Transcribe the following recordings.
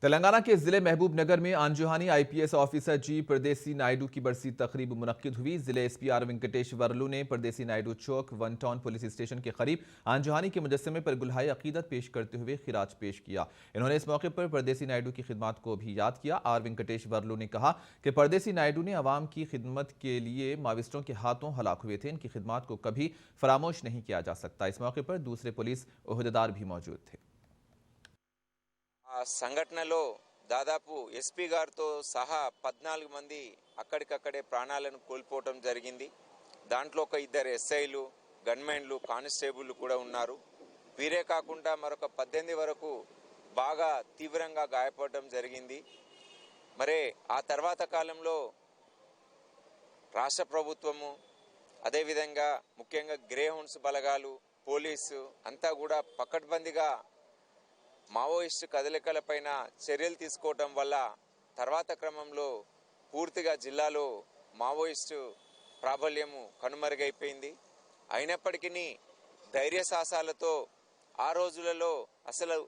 तेलंगाना के जिले महबूब नगर में आंजुहानी आईपीएस ऑफिसर जी परदेसी नायडू की बरसी तकरीब मुनक्किद हुई। जिले एसपी आर वेंकटेश वर्लू ने परदेसी नायडू चौक वन टाउन पुलिस स्टेशन के करीब आंजुहानी के मुजस्समे पर गुलहाई अकीदत पेश करते हुए खिराज पेश किया। इन्होंने इस मौके पर परदेसी नायडू की खिदमत को भी याद किया। आर वेंकटेश वर्लू ने कहा कि परदेसी नायडू ने अवाम की खिदमत के लिए माविस्टों के हाथों हलाक हुए थे। इनकी खिदमत को कभी फरामोश नहीं किया जा सकता। इस मौके पर दूसरे पुलिस ओहदेदार भी मौजूद थे। సంఘటనలో దాదాపు ఎస్పీ గారితో సహా 14 మంది అక్కడికక్కడే ప్రాణాలను కోల్పోవడం జరిగింది. దాంట్లో ఒక ఇద్దరు ఎస్ఐలు, గన్మెన్లు, కానిస్టేబుల్ కూడా ఉన్నారు. వీరే కాకుండా మరొక 18 వరకు బాగా తీవ్రంగా గాయపడడం జరిగింది. మరి ఆ తర్వాత కాలంలో రాష్ట్ర ప్రభుత్వము అదేవిధంగా ముఖ్యంగా గ్రే హౌండ్స్ బలగాలు, పోలీసు అంతా కూడా పకడ్బందీగా మావోయిస్టు కదలికలపైన చర్యలు తీసుకోవడం వల్ల తర్వాత క్రమంలో పూర్తిగా జిల్లాలో మావోయిస్టు ప్రాబల్యము కనుమరుగైపోయింది. అయినప్పటికీ ధైర్య సాహసాలతో ఆ రోజులలో అసలు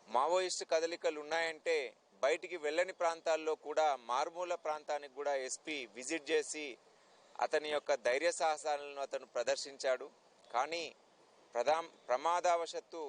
మావోయిస్టు కదలికలు ఉన్నాయంటే బయటికి వెళ్ళని ప్రాంతాల్లో కూడా మారుమూల ప్రాంతానికి కూడా ఎస్పీ విజిట్ చేసి అతని యొక్క ధైర్య సాహసాలను అతను ప్రదర్శించాడు. కానీ ప్రమాదవశత్తు